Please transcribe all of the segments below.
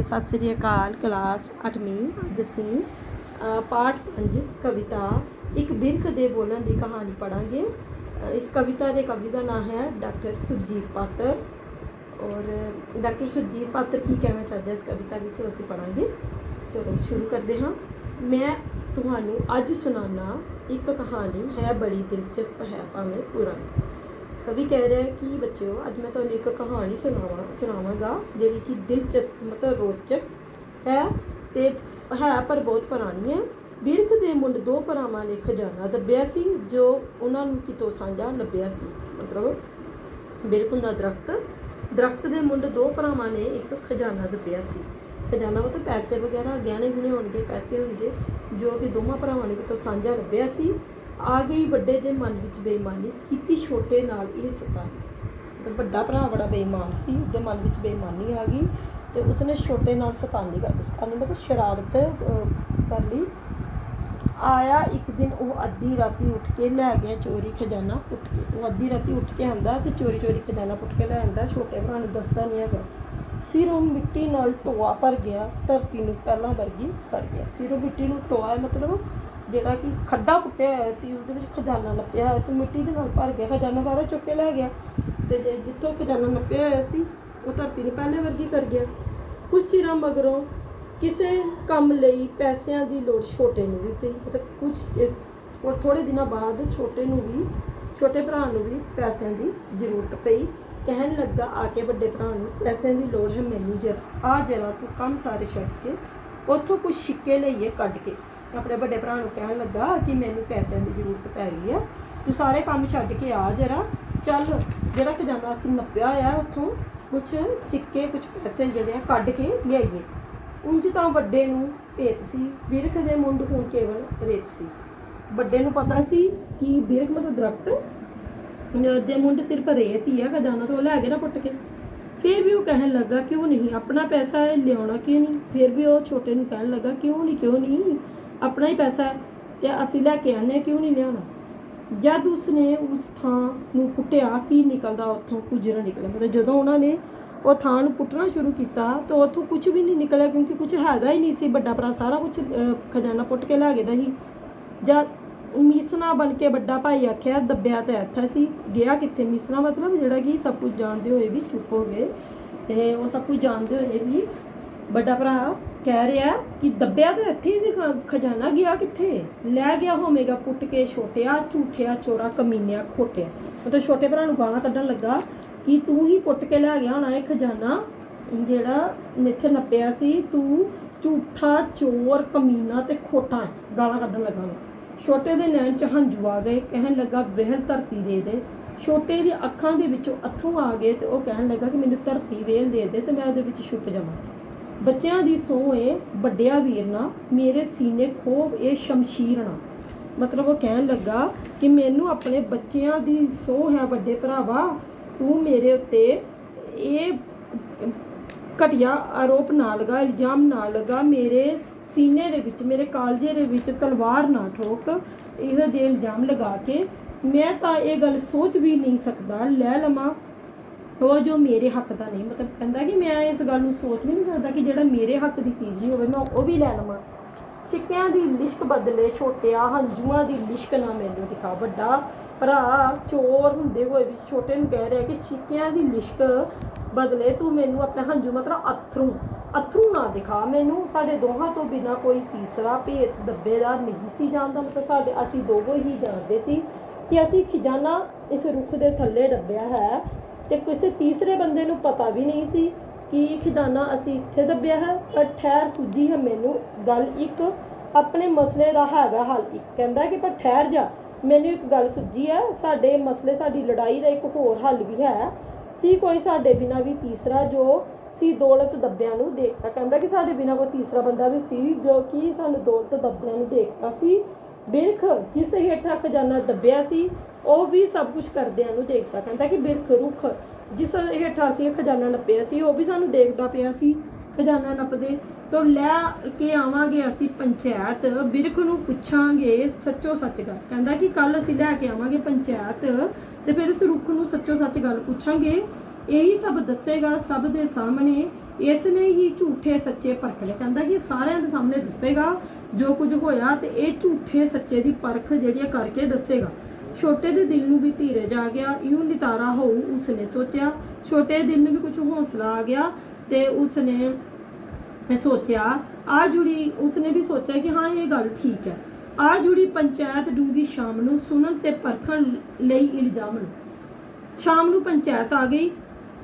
सत श्री अकाल। क्लास 8वीं। अज असीं पाठ 5 कविता एक बिरख दे बोलन की कहानी पढ़ांगे। इस कविता के कवि का नाम है डॉक्टर सुरजीत पात्र। और डॉक्टर सुरजीत पात्र की कहना चाहते हैं इस कविता में असीं पढ़ांगे। चलो शुरू करते हाँ। मैं तुहानू अज सुनाना एक कहानी है, बड़ी दिलचस्प है भावें पुरानी। कवि कह रहा है कि बच्चों अज मैं तुहानू एक कहानी सुनावांगा जिहड़ी कि दिलचस्प मतलब रोचक है ते है पर बहुत पुरानी है। बिरख दे मुंड दो भरावां ने खजाना दब्बिया सी जो उन्होंने कितों साझा लभ्या सी। मतलब बिरख हुंदा दरख्त दे मुंड दो भरावां ने एक खजाना दब्बिया सी। खजाना मतलब पैसे वगैरह गहने गुणे होंगे, पैसे होंगे जो कि दोवां भरावां ने कितों साझा लभ्या सी। आ गई बड़े दे मन विच बेईमानी कीती छोटे नाल इह सतानी। मतलब बड़ा भरा बड़ा बेईमान सी, उसदे मन विच बेईमानी आ गई तो उसने छोटे नाल सतानी कर दी। सतानी मतलब शरारत कर ली। आया एक दिन वो अद्धी राती उठ के लै गया चोरी खजाना पुट के। वो अद्धी राती उठ के आंदा तो चोरी चोरी खजाना पुट के लै आंदा, छोटे भरा नूं दसदा नहीं हैगा। फिर वो मिट्टी नाल टोआ भर गया, धरती नूं पहलां वर्गी कर गया। फिर वो मिट्टी नूं टोआ मतलब जिहड़ा कि खड्डा पुट्टिया होया सी उहदे विच खजाना नप्पिया होया सी, मिट्टी दे नाल भर गया। खजाना सारा चुक के लै गया ते जिੱਥੋਂ खजाना नप्पिया होया सी वो धरती नूं पहले वर्गी कर गया। कुछ चिरां मगरों किसी काम लई पैसिਆਂ ਦੀ ਲੋੜ छोटे ਨੂੰ भी पई। मतलब कुछ और थोड़े दिनों बाद छोटे भरा ਨੂੰ भी पैसिਆਂ ਦੀ ਜ਼ਰੂਰਤ पई। कहन लगा आके बड़े भरा ਨੂੰ पैसिਆਂ ਦੀ ਲੋੜ है मैनू जरा तू काम सारे छड्ड के ਉੱਥੋਂ कुछ सिक्के लईए कढ के। अपने बड़े भरा ਨੂੰ कहन लगा कि मैनू पैसिਆਂ ਦੀ ਜ਼ਰੂਰਤ पै गई है, तू सारे काम छड्ड के आ जरा चल ਜਿਹੜਾ खजाना ਅਸੀਂ नप्पिया होया ਉੱਥੋਂ कुछ सिक्के कुछ पैसे ਜਿਹੜੇ कढ के लियाइए। उंज तां वड्डे नूं भेत सी, बिरख दे मुंड हुण केवल रेत सी। वड्डे नूं पता सी कि बिरख मतलब दरख्त दे मुंड सिर्फ रेत ही है, खजाना तो लै गए ना पुट के। फिर भी वो कहन लगा क्यों नहीं अपना पैसा है लियाना क्यों नहीं। फिर भी वो छोटे नूं कहन लगा क्यों नहीं अपना ही पैसा है तो असीं लैके आने क्यों नहीं लियाना। जद उसने उस थां नूं पुट्टिया की निकलदा उत्थों कुछ ना निकलिया। मतलब जदों उन्होंने वो थां नूं पुट्टना शुरू किया तो उत्थों कुछ भी नहीं निकलिया क्योंकि कुछ हैगा ही नहीं सी। बड़ा भरा सारा कुछ खजाना पुट के लै गेदा ही। जद मीसना बन के बड़ा भाई आख्या दब्बिया तो इत्थे सी, गया कित्थे। मीसना मतलब जिहड़ा कि सब कुछ जानते हुए भी चुप हो गए ते वो सब कुछ जानते हुए भी बड़ा भरा कह रहा कि दब्बिया तो इत्थे ही सी, खजाना गया कित्थे। लै गया होवेगा पुट के छोटिया झूठिया चोरा कमीनिया खोटिया। मतलब छोटे भरा नूं गालां कड्ढण लगा कि तू ही पुट के लै गया होना है खजाना जिहड़ा इत्थे नप्पिया सी, तू झूठा चोर कमीना ते खोटा है। गालां कड्ढण लगा। छोटे दे नैन च हंझू आ गए, कहन लगा वेहल धरती दे। छोटे दी अखां दे विचों अथरू आ गए तो वह कहन लगा कि मैनूं धरती वेल दे तो मैं उहदे विच छुप जावां। बच्चियां दी सोह है वड्डिया वीरना, मेरे सीने खोब ये शमशीर ना। मतलब वो कहन लगा कि मैनू अपने बच्चियां दी सोह है वड्डे भरावा, तू मेरे उत्ते ये घटिया आरोप ना लगा, इल्जाम ना लगा। मेरे सीने दे विच मेरे कालजे दे विच तलवार ना ठोक इहो जे इल्जाम लगा के। मैं तो ये गल सोच भी नहीं सकता लै लवां वो जो मेरे हक का नहीं। मतलब कहता कि मैं इस गल नूं सोच भी नहीं सकता कि जिहड़ा मेरे हक की चीज़ नहीं होवे मैं वो भी लै लवां। सिक्कियां दी लिश्क बदले छोटिया हंझूआं दी लिश्क ना मैनूं दिखा। वड्डा भरा चोर हुंदे होए भी छोटे नूं कह रहा कि सिक्कियां दी लिश्क बदले तू मैनू अपने हंझू मतलब अथरू ना दिखा। मैनू साढ़े दोहां तो बिना कोई तीसरा भेत दब्बेदार नहीं सी जानता। मतलब साढ़े असीं दोवों ही जानते सी कि असीं खजाना इस रुख दे थल्ले दब्बिया है तो किसी तीसरे बंदे नू पता भी नहीं सी कि खजाना असीं इत्थे दब्बिया है। पर ठहर सूझी है मैनू गल एक, अपने मसले दा हैगा हल एक। कहंदा कि पर ठहर जा मैनू एक गल सूझी है, साडे मसले साडी लड़ाई का एक होर हल भी है। सी कोई साडे बिना भी तीसरा जो सी दौलत दब्बिया नूं देखता। कहंदा कि साडे बिना कोई तीसरा बंदा भी सी जो कि सानूं दौलत दब्बिया नूं देखता सी। बिरख जिस हेठा खजाना दब्बिया सी वो भी सब कुछ करदिआं नूं देखता। कहंदा कि बिरख रुख जिस हेठा असीं खजाना नप्पिया सी वो भी सानूं देखदा पिया सी। खजाना नपदे तो लै के आवांगे असीं पंचायत, बिरख नूं पुछांगे सच्चो सच गल। कहंदा कि कल असीं लै के आवांगे पंचायत ते फिर इस रुख नूं सच्चो सच गल पुछांगे यही सब दसेगा सब दे सामने, इसने ही झूठे सच्चे परखने। कहता कि सारे के सामने दसेगा जो कुछ होया, तो ये झूठे सच्चे की परख जी करके दसेगा। छोटे दे दिल में भी धीरज आ गया, यूं नितारा हो उसने सोचा। छोटे दिल में भी कुछ हौसला आ गया, तो उसने सोचा आ जुड़ी, उसने भी सोचा कि हाँ ये गल ठीक है। आ जुड़ी पंचायत डूंगी शाम नूं सुनन ते परखण लई इल्जाम नूं। शाम नूं पंचायत आ गई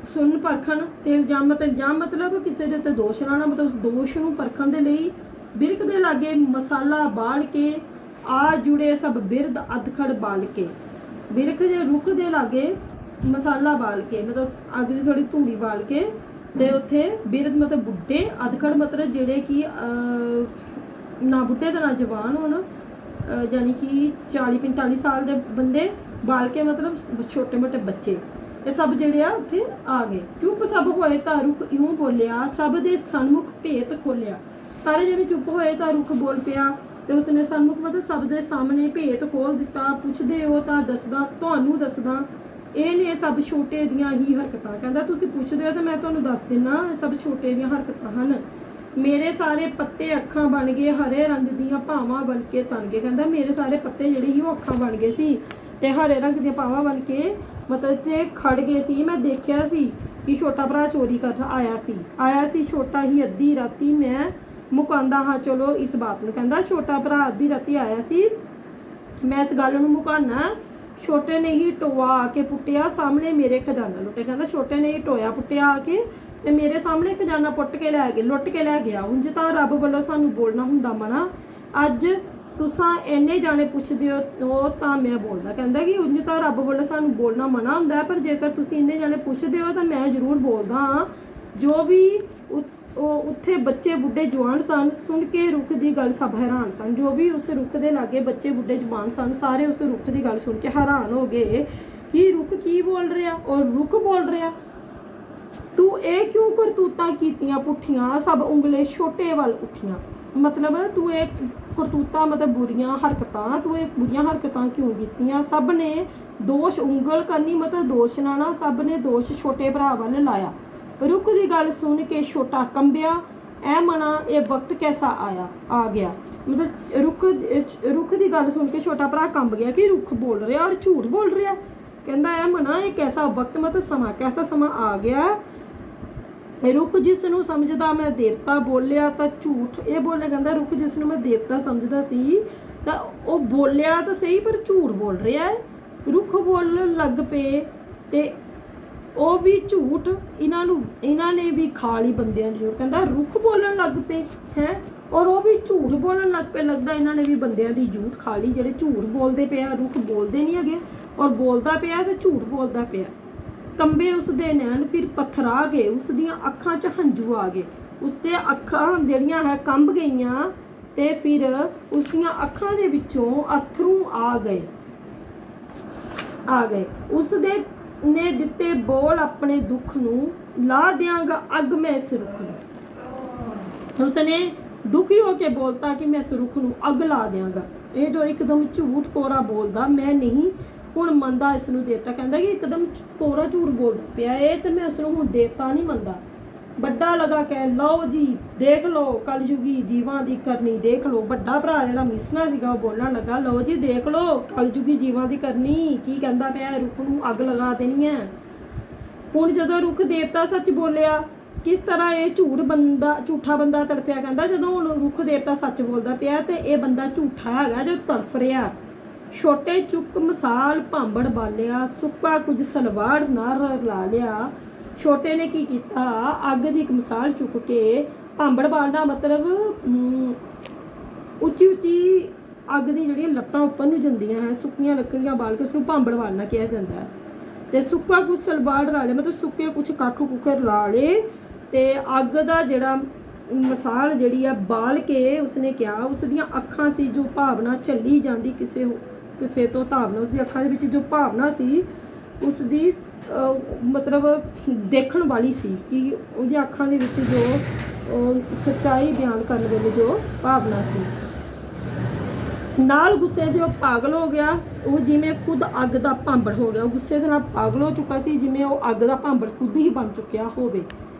सुन परखण ते इल्जाम मतलब किसी के उत्ते दोष लाना, मतलब उस दोष नूं परखण दे लई बिरक दे लागे मसाला बाल के आ जुड़े सब बिरद अधखड़ बाल के। बिरक दे रुख दे लागे मसाला बाल के, मतलब अग दी थोड़ी धूड़ी बाल के, ते उत्थे बिरद मतलब बुढ़े, अधखड़ मतलब जेड़े कि ना बुढ़े ते ना जवान होन, यानी कि 40-45 साल दे बंदे बाल के, मतलब छोटे मोटे बच्चे, ये सब जेड़े आ उत्थे आ गए। चुप सब होए तां रुख यूं बोलिया, सब दे सन्मुख भेत खोलिया। सारे जने चुप होए तां रुख बोल पिया, तो उसने सन्मुख मतलब सब दे सामने भेत खोल दिता। पुछदे हो तां दसदा, तुहानूं दसदा ਇਹ ਨੇ सब छोटे दियां ही हरकतां। कहता तुसीं पुछदे हो तो मैं तुहानूं दस दिना, सब छोटे दियां हरकतां हन। मेरे सारे पत्ते अखां बन गए, हरे रंग दियां भावां बन के तन गए। कहता मेरे सारे पत्ते जिहड़े ही वो अखां बन गए सी ते हरे रंग दियां भावां बन के मतलब ते खड़ गए सी। मैं देखिया सी कि छोटा भरा चोरी कर आया सी छोटा ही अद्धी राती। मैं मुकांदा हाँ चलो इस बात नूं। कहता छोटा भरा अद्धी राती आया सी, मैं इस गल नूं मुकाना। छोटे ने ही टोआ आके पुट्टिया सामने मेरे खजाना लुटे। कहता छोटे ने ही टोया पुट्टिया आके ते मेरे सामने खजाना पुट के लै गया, लुट के लै गया। उंज तां रब वालों सानूं बोलना हुंदा मना, अज तुसां इन्ने जाने पुछदे हो तां मैं बोलदा। कहंदा कि उंज तां रब वालों सानूं बोलना मना हुंदा है, पर जेकर तुसीं इन्ने जाने पुछदे हो तां मैं जरूर बोलदा हां। जो भी उत्थे बच्चे बुढ़े जवान सन, सुन के रुख की गल सब हैरान सन। जो भी उस रुख के लागे बच्चे बुढ़े जवान सन, सारे उस रुख की गल सुन के हैरान हो गए कि रुख की बोल रहा। और रुख बोल रहा तू ये क्यों करतूतां कीतियां पुठियां, सब उंगले छोटे वाल उठियां। मतलब तू एक करतूतां मतलब बुरियां हरकतां, तू एक बुरियां हरकतां क्यों कीतियां। सब ने दोष उंगल करनी मतलब दोष लाना, सब ने दोष छोटे भरा वाल लाया। रुख की गल सुन के छोटा कंबिया, ऐ मना ये वक्त कैसा आ गया। मतलब रुख की गल सुन के छोटा भरा कंब गया कि रुख बोल रहा और झूठ बोल रहा। कहता है मना ये कैसा वक्त मतलब समा कैसा समा आ गया। रुख जिसनों समझदा मैं देवता बोलिया तो झूठ ये बोले। कहता रुख जिसनों मैं देवता समझदा सी तो वो बोलिया तो सही पर झूठ बोल रहा है। रुख बोलन लग पे ते ਉਹ भी झूठ इन्हों ने भी खा ली बंदियां जो। कहता रुख बोलन लग पे हैं और वो भी झूठ बोलन लग पे। लगता इन्होंने भी बंदियां दी झूठ खा ली, जेडे झूठ बोलते पे। रुख बोलते नहीं है और बोलता पे तो झूठ बोलता पे। कंबे उसके नैन फिर पत्थरा गए, उस दियां अखां च हंझू आ गए। उसते अखां जड़ियां है कंब गईयां ते फिर उसदियां अखां दे विचों अथरू आ गए। उसदे ने दिते बोल अपने दुख नूं ला दियांगा अग मैं इस रुख नूं। उसने दुखी होके बोलता कि मैं इस रुख नूं अग ला दियांगा। ये जो एकदम झूठ कोरा बोलदा मैं नहीं हुण मनदा इसनूं देवता। कहंदा कि एकदम कोरा झूठ बोलदा पिया ये ते मैं इसनूं हुण देवता नहीं मनदा। बड़ा लगा कह लो जी देख लो कलयुगी जीवां दी करनी देख लो। बड़ा भरा जिहड़ा मिसना सीगा वो बोलण लगा लो जी देख लो कलयुगी जीवां दी करनी की कहंदा पिया रुख नूं अग लगा देनी है। हुण जदों रुख देवता सच बोलिया किस तरह ये झूठा बंदा तड़फिया। कहंदा जदों हुण रुख देवता सच बोलदा पिया ते ये बंदा झूठा हैगा जो तड़फ रिहा। छोटे चुक मसाल भांबड़ बालिया, सुक्का कुछ सलवाड़ नार ला लिया। छोटे ने की किया अग की एक मिसाल चुक के भांबड़ बालना मतलब उच्ची उच्ची अग की जी लत्तां उपर नूं जंदियां हैं, सुक्कियां लकड़ियां बाल के उसनूं भांबड़ बालना कहा जाता है। तो सुक्का कुछ सलवाड़ ला ले मतलब सुक्के कुछ कख कुख ला ले ते अग का जिहड़ा मिसाल जिहड़ी है बाल के उसने कहा उस दियां अखां सी जो भावना झली जाती किसे तो भावना उसकी अखां दे विच जो भावना सी उसकी मतलब देखण वाली सी कि उहदी अखां दे विच जो सच्चाई बयान करने वाली जो भावना सी। ਨਾਲ ਗੁੱਸੇ 'ਚ ਉਹ ਪਾਗਲ ਹੋ ਗਿਆ। ਉਹ ਜਿਵੇਂ ਖੁਦ ਅੱਗ ਦਾ ਭਾਂਬੜ ਹੋ ਗਿਆ। ਉਹ ਗੁੱਸੇ ਦੇ ਨਾਲ ਪਾਗਲ ਹੋ ਚੁੱਕਾ ਸੀ, ਜਿਵੇਂ ਉਹ ਅੱਗ ਦਾ ਭਾਂਬੜ ਖੁਦ ਹੀ ਬਣ ਚੁੱਕਿਆ ਹੋਵੇ।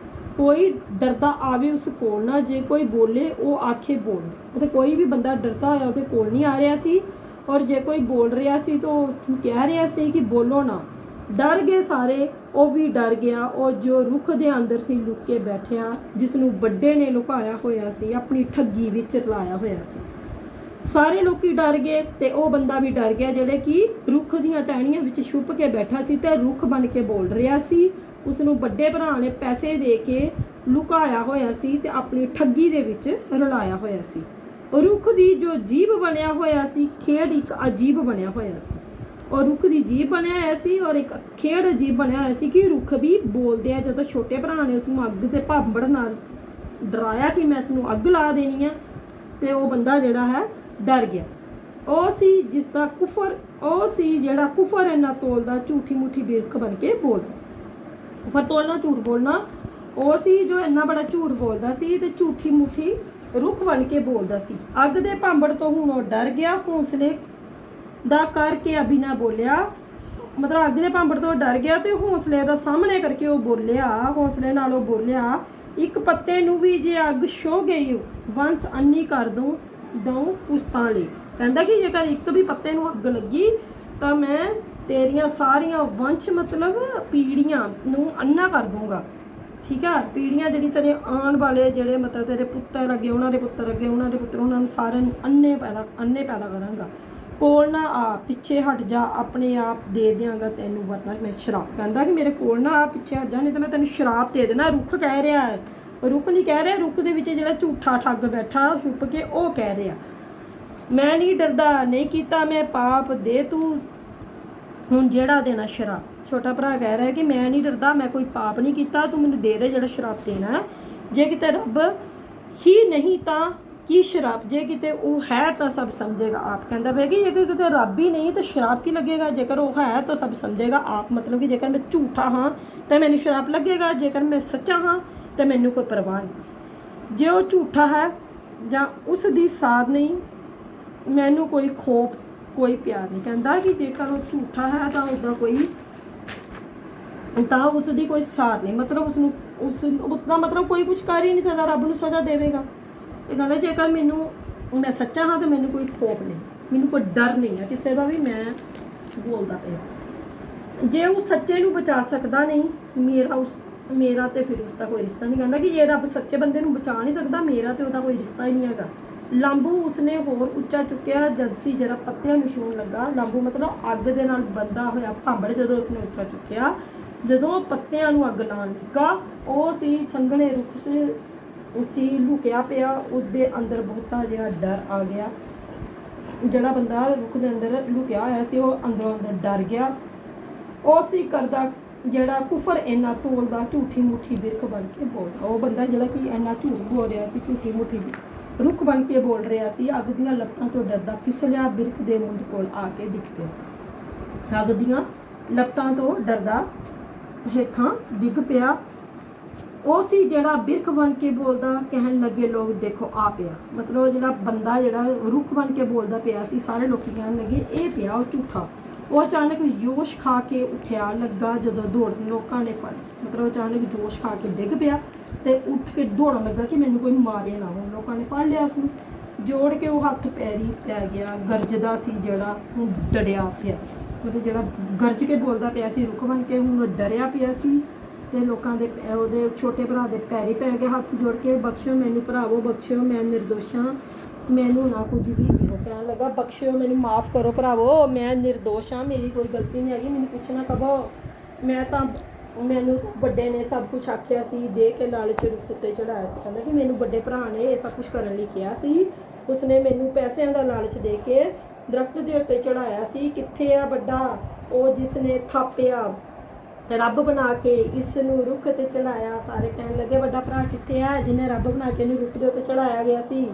ਕੋਈ ਡਰਦਾ ਆਵੇ ਉਸ ਕੋਲ ਨਾ, ਜੇ ਕੋਈ ਬੋਲੇ ਉਹ ਆਖੇ ਬੋਲ। ਅਤੇ ਕੋਈ ਵੀ ਬੰਦਾ ਡਰਦਾ ਹੋਇਆ ਉਹਦੇ ਕੋਲ ਨਹੀਂ ਆ ਰਿਹਾ ਸੀ, ਔਰ ਜੇ ਕੋਈ ਬੋਲ ਰਿਹਾ ਸੀ ਤਾਂ ਉਹ ਕਹਿ ਰਿਹਾ ਸੀ ਕਿ ਬੋਲੋ ਨਾ। ਡਰ ਗਏ ਸਾਰੇ, ਉਹ ਵੀ ਡਰ ਗਿਆ। ਉਹ ਜੋ ਰੁੱਖ ਦੇ ਅੰਦਰ ਸੀ ਲੁਕ ਕੇ ਬੈਠਿਆ, ਜਿਸ ਨੂੰ ਵੱਡੇ ਨੇ ਲੁਕਾਇਆ ਹੋਇਆ ਸੀ, ਆਪਣੀ ਠੱਗੀ ਵਿੱਚ ਲਾਇਆ ਹੋਇਆ ਸੀ। ਸਾਰੇ ਲੋਕੀ ਡਰ ਗਏ ਤੇ ਉਹ ਬੰਦਾ ਵੀ ਡਰ ਗਿਆ, ਜਿਹੜੇ ਕਿ ਰੁੱਖ ਦੀਆਂ ਟਹਿਣੀਆਂ ਵਿੱਚ ਛੁਪ ਕੇ ਬੈਠਾ ਸੀ ਤੇ ਰੁੱਖ ਬਣ ਕੇ ਬੋਲ ਰਿਹਾ ਸੀ। ਉਸ ਨੂੰ ਵੱਡੇ ਭਰਾ ਨੇ ਪੈਸੇ ਦੇ ਕੇ ਲੁਕਾਇਆ ਹੋਇਆ ਸੀ ਤੇ ਆਪਣੀ ਠੱਗੀ ਦੇ ਵਿੱਚ ਰਲਾਇਆ ਹੋਇਆ ਸੀ। ਰੁੱਖ ਦੀ ਜੋ ਜੀਭ ਬਣਿਆ ਹੋਇਆ ਸੀ, ਖੇਡ ਇੱਕ ਅਜੀਬ ਬਣਿਆ ਹੋਇਆ ਸੀ। ਔਰ ਰੁੱਖ ਦੀ ਜੀਭ ਬਣਿਆ ਹੋਇਆ ਸੀ ਔਰ ਇੱਕ ਖੇਡ ਅਜੀਬ ਬਣਿਆ ਹੋਇਆ ਸੀ ਕਿ ਰੁੱਖ ਵੀ ਬੋਲਦੇ ਆ। ਜਦੋਂ ਛੋਟੇ ਭਰਾ ਨੇ ਉਸ ਨੂੰ ਅੱਗ ਦੇ ਭਾਂਬੜ ਨਾਲ ਡਰਾਇਆ ਕਿ ਮੈਂ ਇਸ ਨੂੰ ਅੱਗ ਲਾ ਦੇਣੀ ਆ, ਤੇ ਉਹ ਬੰਦਾ ਜਿਹੜਾ ਹੈ ਡਰ ਗਿਆ। ਉਹ ਸੀ ਜਿਸਦਾ ਕੁਫਰ, ਉਹ ਸੀ ਜਿਹੜਾ ਕੁਫਰ ਇੰਨਾ ਤੋਲਦਾ, ਝੂਠੀ ਮੁੱਠੀ ਬਿਰਖ ਬਣ ਕੇ ਬੋਲਦਾ। ਕੁਫਰ ਤੋਲਣਾ, ਝੂਠ ਬੋਲਣਾ, ਉਹ ਸੀ ਜੋ ਇੰਨਾ ਬੜਾ ਝੂਠ ਬੋਲਦਾ ਸੀ ਤੇ ਝੂਠੀ ਮੁੱਠੀ ਰੁੱਖ ਬਣ ਕੇ ਬੋਲਦਾ ਸੀ। ਅੱਗ ਦੇ ਭਾਂਬੜ ਤੋਂ ਹੁਣ ਉਹ ਡਰ ਗਿਆ। ਹੌਸਲੇ ਦਾ ਕਰਕੇ ਅਭਿਨਾ ਬੋਲਿਆ, ਮਤਲਬ ਅੱਗ ਦੇ ਭਾਂਬੜ ਤੋਂ ਡਰ ਗਿਆ ਤੇ ਹੌਸਲੇ ਦਾ ਸਾਹਮਣੇ ਕਰਕੇ ਉਹ ਬੋਲਿਆ, ਹੌਸਲੇ ਨਾਲ ਉਹ ਬੋਲਿਆ, ਇੱਕ ਪੱਤੇ ਨੂੰ ਵੀ ਜੇ ਅੱਗ ਛੋ ਗਈ ਵੰਸ ਅੰਨੀ ਕਰ ਦੂੰ ਪੁਸ਼ਤਾਂ ਲਈ। ਕਹਿੰਦਾ ਕਿ ਜੇਕਰ ਇੱਕ ਵੀ ਪੱਤੇ ਨੂੰ ਅੱਗ ਲੱਗੀ ਤਾਂ ਮੈਂ ਤੇਰੀਆਂ ਸਾਰੀਆਂ ਵੰਸ਼ ਮਤਲਬ ਪੀੜ੍ਹੀਆਂ ਨੂੰ ਅੰਨਾ ਕਰ ਦੂੰਗਾ। ਠੀਕ ਆ, ਪੀੜ੍ਹੀਆਂ ਜਿਹੜੀ ਤੇਰੇ ਆਉਣ ਵਾਲੇ ਜਿਹੜੇ ਮਤਲਬ ਤੇਰੇ ਪੁੱਤਰ ਅੱਗੇ, ਉਹਨਾਂ ਦੇ ਪੁੱਤਰ ਅੱਗੇ, ਉਹਨਾਂ ਦੇ ਪੁੱਤਰ, ਉਹਨਾਂ ਨੂੰ ਸਾਰਿਆਂ ਨੂੰ ਅੰਨੇ ਪੈਦਾ ਕਰਾਂਗਾ। ਕੋਲ ਨਾ ਆ, ਪਿੱਛੇ ਹਟ ਜਾ, ਆਪਣੇ ਆਪ ਦੇ ਦਿਆਂਗਾ ਤੈਨੂੰ ਵਰਨਾ ਮੈਂ ਸ਼ਰਾਪ। ਕਹਿੰਦਾ ਕਿ ਮੇਰੇ ਕੋਲ ਨਾ ਆ, ਪਿੱਛੇ ਹਟ ਜਾ, ਨਹੀਂ ਤਾਂ ਮੈਂ ਤੈਨੂੰ ਸ਼ਰਾਪ ਦੇ ਦੇਣਾ। ਰੁੱਖ ਕਹਿ ਰਿਹਾ ਹੈ, ਰੁੱਖ ਨਹੀਂ ਕਹਿ ਰਿਹਾ, ਰੁੱਖ ਦੇ ਵਿੱਚ ਜਿਹੜਾ ਝੂਠਾ ਠੱਗ ਬੈਠਾ ਛੁਪ ਕੇ ਉਹ ਕਹਿ ਰਿਹਾ, ਮੈਂ ਨਹੀਂ ਡਰਦਾ, ਨਹੀਂ ਕੀਤਾ ਮੈਂ ਪਾਪ, ਦੇ ਤੂੰ ਹੁਣ ਜਿਹੜਾ ਦੇਣਾ ਸ਼ਰਾਪ। ਛੋਟਾ ਭਰਾ ਕਹਿ ਰਿਹਾ ਕਿ ਮੈਂ ਨਹੀਂ ਡਰਦਾ, ਮੈਂ ਕੋਈ ਪਾਪ ਨਹੀਂ ਕੀਤਾ, ਤੂੰ ਮੈਨੂੰ ਦੇ ਦੇ ਜਿਹੜਾ ਸ਼ਰਾਪ ਦੇਣਾ। ਜੇ ਕਿਤੇ ਰੱਬ ਹੀ ਨਹੀਂ ਤਾਂ ਕੀ ਸ਼ਰਾਪ, ਜੇ ਕਿਤੇ ਉਹ ਹੈ ਤਾਂ ਸਭ ਸਮਝੇਗਾ ਆਪ। ਕਹਿੰਦਾ ਪਿਆ ਕਿ ਜੇਕਰ ਕਿਤੇ ਰੱਬ ਹੀ ਨਹੀਂ ਤਾਂ ਸ਼ਰਾਪ ਕੀ ਲੱਗੇਗਾ, ਜੇਕਰ ਉਹ ਹੈ ਤਾਂ ਸਭ ਸਮਝੇਗਾ ਆਪ। ਮਤਲਬ ਕਿ ਜੇਕਰ ਮੈਂ ਝੂਠਾ ਹਾਂ ਤਾਂ ਮੈਨੂੰ ਸ਼ਰਾਪ ਲੱਗੇਗਾ, ਜੇਕਰ ਮੈਂ ਸੱਚਾ ਹਾਂ ਤਾਂ ਮੈਨੂੰ ਕੋਈ ਪਰਵਾਹ ਨਹੀਂ। ਜੇ ਉਹ ਝੂਠਾ ਹੈ ਜਾਂ ਉਸ ਦੀ ਸਾਰ ਨਹੀਂ, ਮੈਨੂੰ ਕੋਈ ਖੋਫ, ਕੋਈ ਪਿਆਰ ਨਹੀਂ। ਕਹਿੰਦਾ ਕਿ ਜੇਕਰ ਉਹ ਝੂਠਾ ਹੈ ਤਾਂ ਉਹਦਾ ਕੋਈ, ਤਾਂ ਉਸ ਦੀ ਕੋਈ ਸਾਰ ਨਹੀਂ, ਮਤਲਬ ਉਸਦਾ ਮਤਲਬ ਕੋਈ ਕੁਝ ਕਰ ਹੀ ਨਹੀਂ ਸਕਦਾ, ਰੱਬ ਨੂੰ ਸਜ਼ਾ ਦੇਵੇਗਾ। ਇਹ ਕਹਿੰਦਾ ਜੇਕਰ ਮੈਂ ਸੱਚਾ ਹਾਂ ਤਾਂ ਮੈਨੂੰ ਕੋਈ ਖੋਫ ਨਹੀਂ, ਮੈਨੂੰ ਕੋਈ ਡਰ ਨਹੀਂ ਹੈ ਕਿਸੇ ਦਾ ਵੀ। ਮੈਂ ਬੋਲਦਾ ਪਿਆ, ਜੇ ਉਹ ਸੱਚੇ ਨੂੰ ਬਚਾ ਸਕਦਾ ਨਹੀਂ, ਮੇਰਾ ਤੇ ਫਿਰ ਉਸਦਾ ਕੋਈ ਰਿਸ਼ਤਾ ਨਹੀਂ। ਕਹਿੰਦਾ ਕਿ ਜੇ ਰੱਬ ਸੱਚੇ ਬੰਦੇ ਨੂੰ ਬਚਾ ਨਹੀਂ ਸਕਦਾ, ਮੇਰਾ ਤੇ ਉਹਦਾ ਕੋਈ ਰਿਸ਼ਤਾ ਹੀ ਨਹੀਂ ਹੈਗਾ। ਲਾਂਬੂ ਉਸਨੇ ਹੋਰ ਉੱਚਾ ਚੁੱਕਿਆ ਜਦ ਸੀ ਜਰਾ ਪੱਤਿਆਂ ਨੂੰ ਛੂਹਣ ਲੱਗਾ। ਲਾਂਬੂ ਮਤਲਬ ਅੱਗ ਦੇ ਨਾਲ ਬੰਦਾ ਹੋਇਆ ਭਾਂਬੜ ਜਦੋਂ ਉਸਨੇ ਉੱਚਾ ਚੁੱਕਿਆ, ਜਦੋਂ ਪੱਤਿਆਂ ਨੂੰ ਅੱਗ ਲਾਉਣ ਲੱਗਾ, ਉਹ ਸੀ ਸੰਘਣੇ ਰੁੱਖ ਸੀ ਲੁਕਿਆ ਪਿਆ। ਉਹਦੇ ਅੰਦਰ ਬਹੁਤਾ ਜਿਹਾ ਡਰ ਆ ਗਿਆ। ਜਿਹੜਾ ਬੰਦਾ ਰੁੱਖ ਦੇ ਅੰਦਰ ਲੁਕਿਆ ਹੋਇਆ ਸੀ ਉਹ ਅੰਦਰੋਂ ਅੰਦਰ ਡਰ ਗਿਆ। ਉਹ ਸੀ ਕਰਦਾ ਜਿਹੜਾ ਕੁਫਰ ਇੰਨਾ ਤੋਲਦਾ, ਝੂਠੀ ਮੁੱਠੀ ਬਿਰਖ ਬਣ ਕੇ ਬੋਲਦਾ। ਉਹ ਬੰਦਾ ਜਿਹੜਾ ਕਿ ਇੰਨਾ ਝੂਠ ਬੋਲ ਰਿਹਾ ਸੀ, ਝੂਠੀ ਮੁੱਠੀ ਰੁੱਖ ਬਣ ਕੇ ਬੋਲ ਰਿਹਾ ਸੀ। ਅੱਗ ਦੀਆਂ ਲਪਟਾਂ ਤੋਂ ਡਰਦਾ ਫਿਸਲਿਆ, ਬਿਰਖ ਦੇ ਮੁੰਡ ਕੋਲ ਆ ਕੇ ਡਿੱਗ ਪਿਆ। ਅੱਗ ਦੀਆਂ ਲਪਟਾਂ ਤੋਂ ਡਰਦਾ ਹੇਠਾਂ ਡਿੱਗ ਪਿਆ। ਉਹ ਸੀ ਜਿਹੜਾ ਬਿਰਖ ਬਣ ਕੇ ਬੋਲਦਾ। ਕਹਿਣ ਲੱਗੇ ਲੋਕ ਦੇਖੋ ਆ ਪਿਆ, ਮਤਲਬ ਜਿਹੜਾ ਬੰਦਾ ਜਿਹੜਾ ਰੁੱਖ ਬਣ ਕੇ ਬੋਲਦਾ ਪਿਆ ਸੀ, ਸਾਰੇ ਲੋਕੀ ਕਹਿਣ ਲੱਗੇ ਇਹ ਪਿਆ ਉਹ ਝੂਠਾ। ਉਹ ਅਚਾਨਕ ਜੋਸ਼ ਖਾ ਕੇ ਉੱਠਿਆ ਲੱਗਾ, ਜਦੋਂ ਦੌੜਨ ਲੋਕਾਂ ਨੇ ਫੜ, ਮਤਲਬ ਅਚਾਨਕ ਜੋਸ਼ ਖਾ ਕੇ ਡਿੱਗ ਪਿਆ ਤੇ ਉੱਠ ਕੇ ਦੌੜਨ ਲੱਗਾ ਕਿ ਮੈਨੂੰ ਕੋਈ ਮਾਰੇ ਨਾ। ਹੁਣ ਲੋਕਾਂ ਨੇ ਫੜ ਲਿਆ ਉਸਨੂੰ, ਜੋੜ ਕੇ ਉਹ ਹੱਥ ਪੈਰੀ ਪੈ ਗਿਆ। ਗਰਜਦਾ ਸੀ ਜਿਹੜਾ, ਹੁਣ ਡਰਿਆ ਪਿਆ, ਮਤਲਬ ਜਿਹੜਾ ਗਰਜ ਕੇ ਬੋਲਦਾ ਪਿਆ ਸੀ ਰੁੱਖ ਬਣ ਕੇ, ਹੁਣ ਡਰਿਆ ਪਿਆ ਸੀ। ਤੇ ਲੋਕਾਂ ਦੇ ਉਹਦੇ ਛੋਟੇ ਭਰਾ ਦੇ ਪੈਰੀ ਪੈ ਕੇ ਹੱਥ ਜੋੜ ਕੇ, ਬਖਸ਼ੋ ਮੈਨੂੰ ਭਰਾਵੋ, ਬਖਸ਼ੋ, ਮੈਂ ਨਿਰਦੋਸ਼ ਹਾਂ, ਮੈਨੂੰ ਨਾ ਕੁਝ ਵੀ ਇਹੋ ਕਹਿਣ ਲੱਗਾ, ਬਖਸ਼ੋ ਮੈਨੂੰ ਮਾफ़ ਕਰੋ ਭਰਾਵੋ, ਮੈਂ ਨਿਰਦੋਸ਼ ਹਾਂ, ਮੇਰੀ ਕੋਈ ਗਲਤੀ ਨਹੀਂ ਹੈਗੀ, ਮੈਨੂੰ ਕੁਛ ਨਾ ਕਹੋ, ਮੈਂ ਤਾਂ ਮੈਨੂੰ ਵੱਡੇ ਨੇ ਸਭ ਕੁਝ ਆਖਿਆ ਸੀ, ਦੇ ਕੇ ਲਾਲਚ ਰੁੱਖ ਉੱਤੇ ਚੜਾਇਆ ਸੀ। ਕਹਿੰਦਾ ਕਿ ਮੈਨੂੰ ਵੱਡੇ ਭਰਾ ਨੇ ਇਹ ਸਭ ਕੁਝ ਕਰਨ ਲਈ ਕਿਹਾ ਸੀ, ਉਸਨੇ ਮੈਨੂੰ ਪੈਸਿਆਂ ਦਾ ਲਾਲਚ ਦੇ ਕੇ ਦਰਖਤ ਦੇ ਉੱਤੇ ਚੜਾਇਆ ਸੀ। ਕਿੱਥੇ ਆ ਵੱਡਾ, ਉਹ ਜਿਸ ਨੇ ਥਾਪਿਆ ਰੱਬ ਬਣਾ ਕੇ ਇਸ ਨੂੰ ਰੁੱਖ 'ਤੇ ਚੜਾਇਆ। ਸਾਰੇ ਕਹਿਣ ਲੱਗੇ ਵੱਡਾ ਭਰਾ ਕਿੱਥੇ ਆ, ਜਿਹਨੇ ਰੱਬ ਬਣਾ ਕੇ ਇਹਨੂੰ ਰੁੱਖ ਦੇ ਉੱਤੇ ਚੜਾਇਆ ਗਿਆ ਸੀ।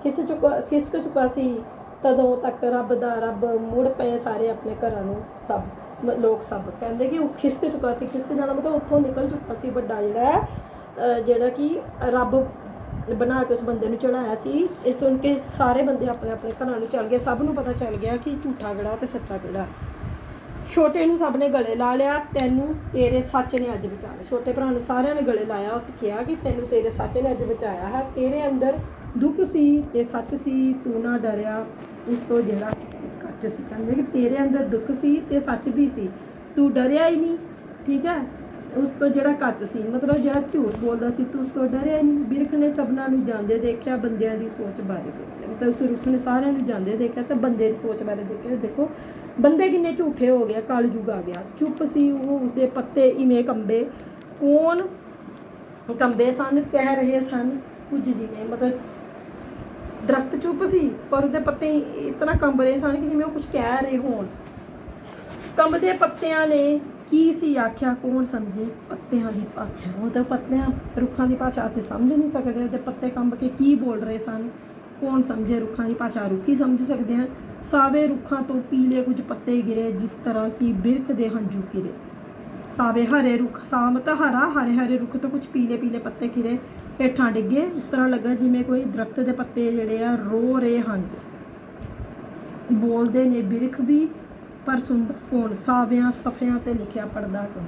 ਖਿਸਕ ਚੁੱਕਾ ਸੀ ਤਦੋਂ ਤੱਕ ਰੱਬ ਮੁੜ ਪਏ ਸਾਰੇ ਆਪਣੇ ਘਰਾਂ ਨੂੰ। ਸਭ ਲੋਕ ਸਭ ਕਹਿੰਦੇ ਕਿ ਉਹ ਖਿਸਕ ਚੁੱਕਾ ਸੀ। ਖਿਸਕ ਜਾਣਾ ਮਤਲਬ ਉੱਥੋਂ ਨਿਕਲ ਚੁੱਕਾ ਸੀ ਵੱਡਾ ਜਿਹੜਾ ਕਿ ਰੱਬ ਬਣਾ ਕੇ ਉਸ ਬੰਦੇ ਨੂੰ ਚੜਾਇਆ ਸੀ। ਇਹ ਸੁਣ ਕੇ ਸਾਰੇ ਬੰਦੇ ਆਪਣੇ ਆਪਣੇ ਘਰਾਂ ਨੂੰ ਚੱਲ ਗਏ। ਸਭ ਨੂੰ ਪਤਾ ਚੱਲ ਗਿਆ ਕਿ ਝੂਠਾ ਕਿਹੜਾ ਤੇ ਸੱਚਾ ਕਿਹੜਾ। ਛੋਟੇ ਨੂੰ ਸਭ ਨੇ ਗਲੇ ਲਾ ਲਿਆ, ਤੈਨੂੰ ਤੇਰੇ ਸੱਚ ਨੇ ਅੱਜ ਬਚਾਇਆ। ਛੋਟੇ ਭਰਾ ਨੂੰ ਸਾਰਿਆਂ ਨੇ ਗਲੇ ਲਾਇਆ ਤੇ ਕਿਹਾ ਕਿ ਤੈਨੂੰ ਤੇਰੇ ਸੱਚ ਨੇ ਅੱਜ ਬਚਾਇਆ ਹੈ। ਤੇਰੇ ਅੰਦਰ ਦੁੱਖ ਸੀ ਤੇ ਸੱਚ ਸੀ, ਤੂੰ ਨਾ ਡਰਿਆ ਉਸ ਤੋਂ ਜਿਹੜਾ ਕੱਚ ਸੀ। ਕਹਿੰਦੇ ਕਿ ਤੇਰੇ ਅੰਦਰ ਦੁੱਖ ਸੀ ਤੇ ਸੱਚ ਵੀ ਸੀ, ਤੂੰ ਡਰਿਆ ਹੀ ਨਹੀਂ। ਠੀਕ ਹੈ, ਉਸ ਤੋਂ ਜਿਹੜਾ ਕੱਚ ਸੀ, ਮਤਲਬ ਜਿਹੜਾ ਝੂਠ ਬੋਲਦਾ ਸੀ, ਤੂੰ ਉਸ ਤੋਂ ਡਰਿਆ ਨਹੀਂ। ਬਿਰਖ ਨੇ ਸਭਨਾਂ ਨੂੰ ਜਾਂਦੇ ਦੇਖਿਆ, ਬੰਦਿਆਂ ਦੀ ਸੋਚ ਬਾਰੇ ਸੋਚਿਆ। ਮਤਲਬ ਉਸ ਰੁੱਖ ਨੇ ਸਾਰਿਆਂ ਨੂੰ ਜਾਂਦੇ ਦੇਖਿਆ ਤੇ ਬੰਦੇ ਦੀ ਸੋਚ ਬਾਰੇ ਦੇਖਿਆ। ਦੇਖੋ ਬੰਦੇ ਕਿੰਨੇ ਝੂਠੇ ਹੋ ਗਏ, ਕਲਯੁਗ ਆ ਗਿਆ। ਚੁੱਪ ਸੀ ਉਹ, ਉਸਦੇ ਪੱਤੇ ਇਵੇਂ ਕੰਬੇ। ਕੌਣ ਕੰਬੇ ਸਨ? ਕਹਿ ਰਹੇ ਸਨ ਕੁਝ ਜਿਵੇਂ, ਮਤਲਬ ਦਰਖਤ ਚੁੱਪ ਸੀ ਪਰ ਉਹਦੇ ਪੱਤੇ ਇਸ ਤਰ੍ਹਾਂ ਕੰਬ ਰਹੇ ਸਨ ਕਿ ਜਿਵੇਂ ਉਹ ਕੁਝ ਕਹਿ ਰਹੇ ਹੋਣ। ਕੰਬਦੇ ਪੱਤਿਆਂ ਨੇ ਕੀ ਸੀ ਆਖਿਆ, ਕੌਣ ਸਮਝੇ ਪੱਤਿਆਂ ਦੀ ਭਾਸ਼ਾ। ਮਤਲਬ ਪੱਤਿਆਂ ਰੁੱਖਾਂ ਦੀ ਭਾਸ਼ਾ ਅਸੀਂ ਸਮਝ ਨਹੀਂ ਸਕਦੇ। ਉਹਦੇ ਪੱਤੇ ਕੰਬ ਕੇ ਕੀ ਬੋਲ ਰਹੇ ਸਨ, ਕੌਣ ਸਮਝੇ ਰੁੱਖਾਂ ਦੀ ਭਾਸ਼ਾ। ਰੁੱਖ ਹੀ ਸਮਝ ਸਕਦੇ ਹਨ। ਸਾਵੇ ਰੁੱਖਾਂ ਤੋਂ ਪੀਲੇ ਕੁਝ ਪੱਤੇ ਗਿਰੇ, ਜਿਸ ਤਰ੍ਹਾਂ ਕਿ ਬਿਰਖ ਦੇ ਹੰਝੂ ਗਿਰੇ। ਸਾਵੇ ਹਰੇ ਰੁੱਖ, ਸਾ ਮਤਲਬ ਹਰਾ, ਹਰੇ ਹਰੇ ਰੁੱਖ ਤੋਂ ਕੁਝ ਪੀਲੇ ਪੀਲੇ ਪੱਤੇ ਗਿਰੇ, ਹੇਠਾਂ ਡਿੱਗੇ। ਇਸ ਤਰ੍ਹਾਂ ਲੱਗਾ ਜਿਵੇਂ ਕੋਈ ਦਰਖਤ ਦੇ ਪੱਤੇ ਜਿਹੜੇ ਆ ਰੋ ਰਹੇ ਹਨ। ਬੋਲਦੇ ਨੇ ਬਿਰਖ ਵੀ ਪਰ ਸੁਣਦਾ ਕੌਣ, ਸਾਵਿਆਂ ਸਫਿਆਂ ਤੇ ਲਿਖਿਆ ਪੜਦਾ ਕੌਣ।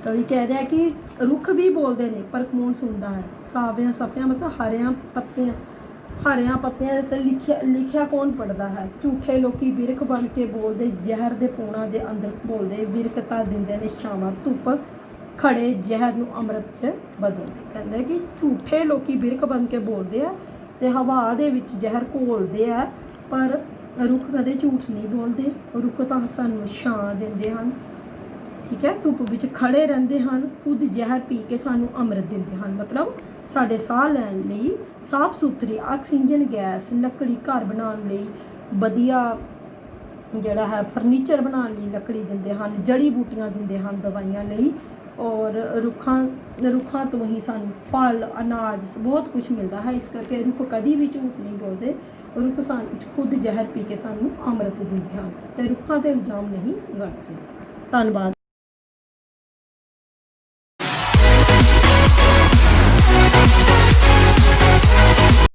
ਤਾਂ ਇਹ ਕਹਿ ਰਿਹਾ ਕਿ ਰੁੱਖ ਵੀ ਬੋਲਦੇ ਨੇ ਪਰ ਕੌਣ ਸੁਣਦਾ ਹੈ। ਸਾਵਿਆਂ ਸਫਿਆਂ ਮਤਲਬ ਹਰਿਆਂ ਪੱਤਿਆਂ ਤੇ ਲਿਖਿਆ ਕੌਣ ਪੜਦਾ ਹੈ। ਝੂਠੇ ਲੋਕੀ ਬਿਰਖ ਬਣ ਕੇ ਬੋਲਦੇ, ਜ਼ਹਿਰ ਦੇ ਪੂਣਾ ਦੇ ਅੰਦਰ ਬੋਲਦੇ। ਬਿਰਖ ਤਾਂ ਦਿੰਦੇ ਨੇ ਛਾਵਾਂ ਧੁੱਪ, ਖੜੇ ਜ਼ਹਿਰ ਨੂੰ ਅੰਮ੍ਰਿਤ 'ਚ ਬਦਲਦੇ। ਕਹਿੰਦੇ ਕਿ ਝੂਠੇ ਲੋਕੀ ਬਿਰਖ ਬਣ ਕੇ ਬੋਲਦੇ ਆ ਤੇ ਹਵਾ ਦੇ ਵਿੱਚ ਜ਼ਹਿਰ ਘੋਲਦੇ ਆ, ਪਰ ਰੁੱਖ ਕਦੇ ਝੂਠ ਨਹੀਂ ਬੋਲਦੇ। ਰੁੱਖ ਤਾਂ ਸਾਨੂੰ ਛਾਂ ਦਿੰਦੇ ਹਨ। ਠੀਕ ਹੈ, ਧੁੱਪ ਵਿੱਚ ਖੜੇ ਰਹਿੰਦੇ ਹਨ, ਖੁਦ ਜ਼ਹਿਰ ਪੀ ਕੇ ਸਾਨੂੰ ਅੰਮ੍ਰਿਤ ਦਿੰਦੇ ਹਨ। ਮਤਲਬ ਸਾਡੇ ਸਾਹ ਲੈਣ ਲਈ ਸਾਫ਼ ਸੁਥਰੀ ਆਕਸੀਜਨ ਗੈਸ, ਲੱਕੜੀ ਘਰ ਬਣਾਉਣ ਲਈ, ਵਧੀਆ ਜਿਹੜਾ ਹੈ ਫਰਨੀਚਰ ਬਣਾਉਣ ਲਈ ਲੱਕੜੀ ਦਿੰਦੇ ਹਨ, ਜੜੀ ਬੂਟੀਆਂ ਦਿੰਦੇ ਹਨ ਦਵਾਈਆਂ ਲਈ। ਔਰ ਰੁੱਖਾਂ ਤੋਂ ਹੀ ਸਾਨੂੰ ਫਲ, ਅਨਾਜ ਬਹੁਤ ਕੁਝ ਮਿਲਦਾ ਹੈ। ਇਸ ਕਰਕੇ ਰੁੱਖ ਕਦੀ ਵੀ ਝੂਠ ਨਹੀਂ ਬੋਲਦੇ। ਰੁੱਖ ਸਾਨੂੰ ਖੁਦ ਜ਼ਹਿਰ ਪੀ ਕੇ ਸਾਨੂੰ ਅੰਮ੍ਰਿਤ ਦਿੰਦੇ ਹਨ ਤੇ ਰੁੱਖਾਂ 'ਤੇ ਇਲਜ਼ਾਮ ਨਹੀਂ ਲਗਾਉਂਦੇ। ਧੰਨਵਾਦ।